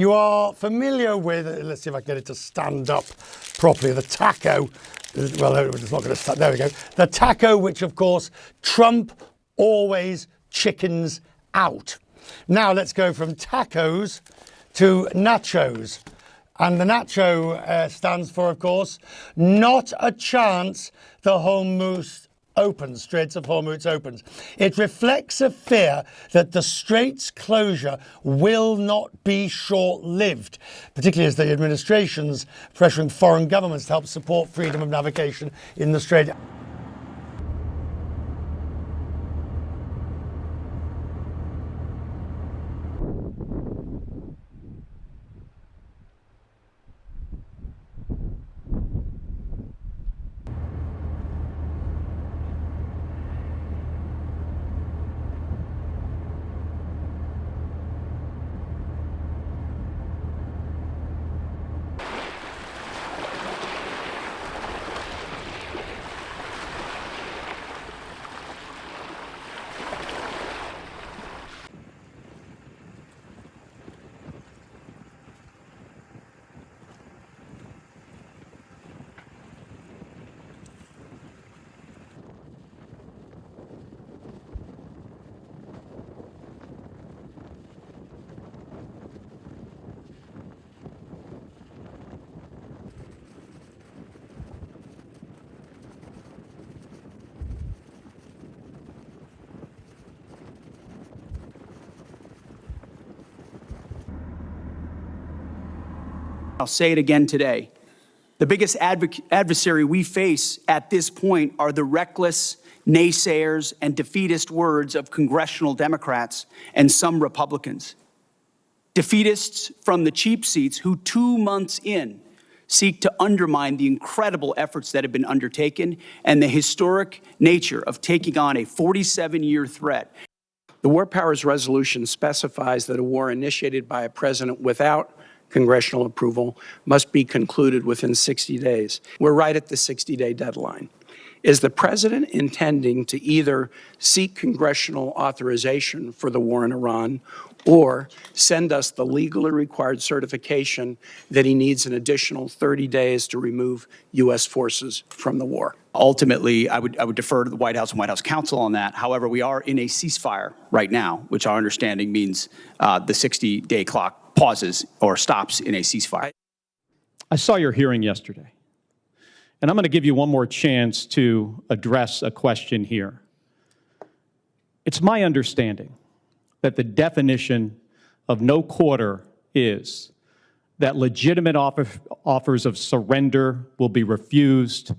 You are familiar with, let's see if I can get it to stand up properly, the TACO. Well, it's not going to stand. There we go. The TACO, which of course Trump always chickens out. Now let's go from tacos to nachos. And the nacho stands for, of course, not a chance the Hormuz opens, Straits of Hormuz opens. It reflects a fear that the Straits closure will not be short-lived, particularly as the administration's pressuring foreign governments to help support freedom of navigation in the Strait. I'll say it again today. The biggest adversary we face at this point are the reckless naysayers and defeatist words of congressional Democrats and some Republicans. Defeatists from the cheap seats who 2 months in seek to undermine the incredible efforts that have been undertaken and the historic nature of taking on a 47-year threat. The War Powers Resolution specifies that a war initiated by a president without congressional approval must be concluded within 60 days. We're right at the 60-day deadline. Is the president intending to either seek congressional authorization for the war in Iran or send us the legally required certification that he needs an additional 30 days to remove U.S. forces from the war? Ultimately, I would defer to the White House and White House counsel on that. However, we are in a ceasefire right now, which our understanding means the 60-day clock pauses or stops in a ceasefire. I saw your hearing yesterday, and I'm going to give you one more chance to address a question here. It's my understanding that the definition of no quarter is that legitimate offers of surrender will be refused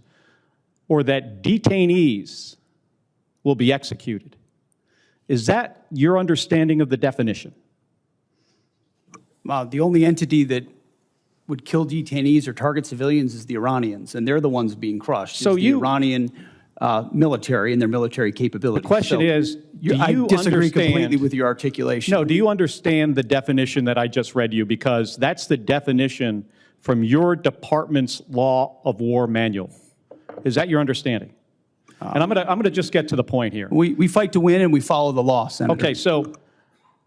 or that detainees will be executed. Is that your understanding of the definition? The only entity that would kill detainees or target civilians is the Iranians, and they're the ones being crushed. So the Iranian military and their military capability. The question is, I disagree completely with your articulation. No, do you understand the definition that I just read you? Because that's the definition from your department's Law of War manual. Is that your understanding? And I'm gonna just get to the point here. We fight to win and we follow the law, Senator. Okay, so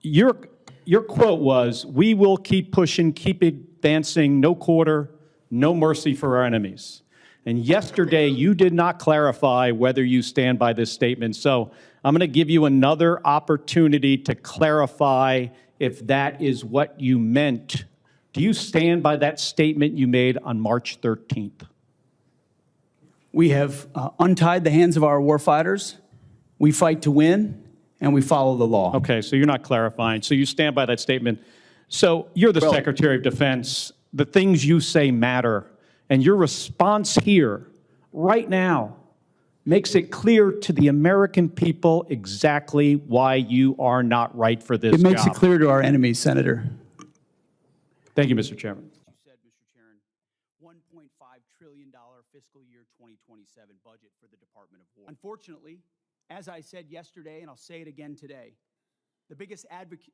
your quote was, "We will keep pushing, keep advancing, no quarter, no mercy for our enemies." And yesterday, you did not clarify whether you stand by this statement. So I'm going to give you another opportunity to clarify if that is what you meant. Do you stand by that statement you made on March 13th? We have untied the hands of our warfighters. We fight to win, and we follow the law. Okay, so you're not clarifying. So you stand by that statement. So you're the Secretary of Defense. The things you say matter. And your response here, right now, makes it clear to the American people exactly why you are not right for this job. It makes it clear to our enemies, Senator. Thank you, Mr. Chairman. You said, Mr. Chairman, $1.5 trillion fiscal year 2027 budget for the Department of War. Unfortunately, as I said yesterday, and I'll say it again today, the biggest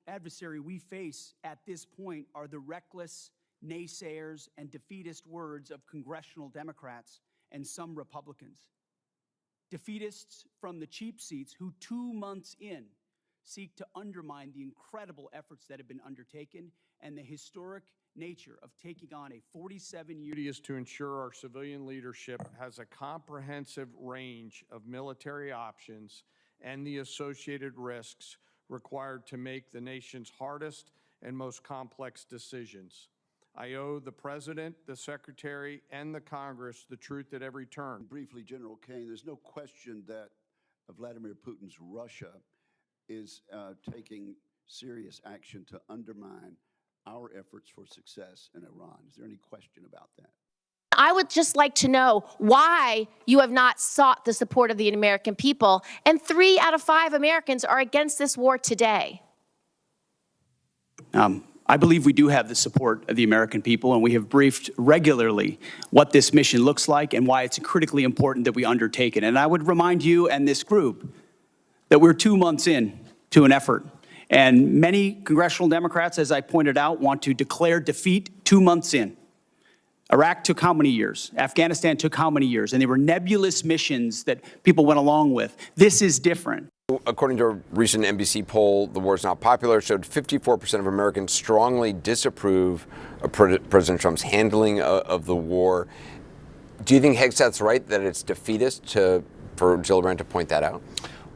adversary we face at this point are the reckless naysayers and defeatist words of congressional Democrats and some Republicans. Defeatists from the cheap seats who 2 months in seek to undermine the incredible efforts that have been undertaken and the historic nature of taking on a 47-year duty is to ensure our civilian leadership has a comprehensive range of military options and the associated risks required to make the nation's hardest and most complex decisions. I owe the President, the Secretary, and the Congress the truth at every turn. Briefly, General Kane, there's no question that Vladimir Putin's Russia is taking serious action to undermine our efforts for success in Iran. Is there any question about that? I would just like to know why you have not sought the support of the American people, and 3 out of 5 Americans are against this war today. I believe we do have the support of the American people, and we have briefed regularly what this mission looks like and why it's critically important that we undertake it. And I would remind you and this group that we're 2 months in to an effort. And many congressional Democrats, as I pointed out, want to declare defeat 2 months in. Iraq took how many years? Afghanistan took how many years? And they were nebulous missions that people went along with. This is different. According to a recent NBC poll, the war is not popular. Showed 54% of Americans strongly disapprove of President Trump's handling of the war. Do you think Hegseth's right that it's defeatist for Gillibrand to point that out?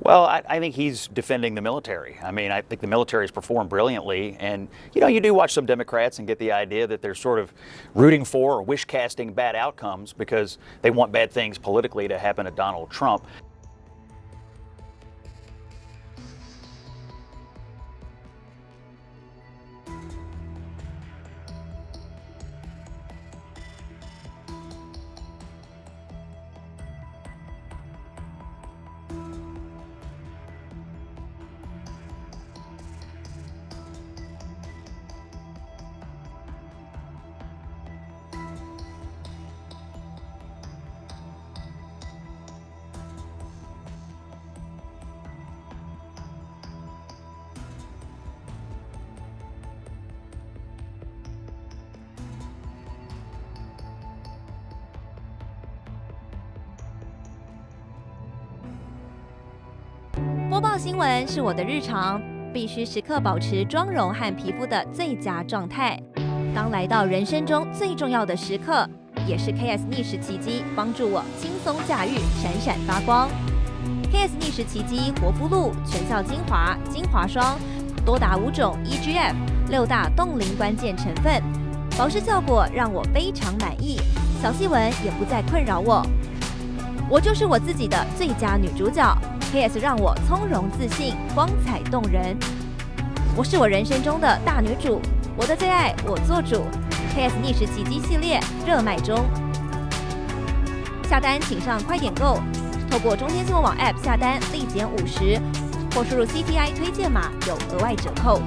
Well, I think he's defending the military. I mean, I think the military has performed brilliantly. And, you know, you do watch some Democrats and get the idea that they're sort of rooting for or wish casting bad outcomes because they want bad things politically to happen to Donald Trump.播报新闻是我的日常，必须时刻保持妆容和皮肤的最佳状态。当来到人生中最重要的时刻，也是 KS 逆时奇迹帮助我轻松驾驭，闪闪发光。KS 逆时奇迹活肤露全效精华、精华霜，多达5种 EGF 6大冻龄关键成分，保湿效果让我非常满意，小细纹也不再困扰我。我就是我自己的最佳女主角。KS 让我从容自信，光彩动人。我是我人生中的大女主，我的最爱我做主。KS 逆时奇迹系列热卖中，下单请上快点购，透过中天新闻网 App 下单立减50，或输入 CTI 推荐码有额外折扣。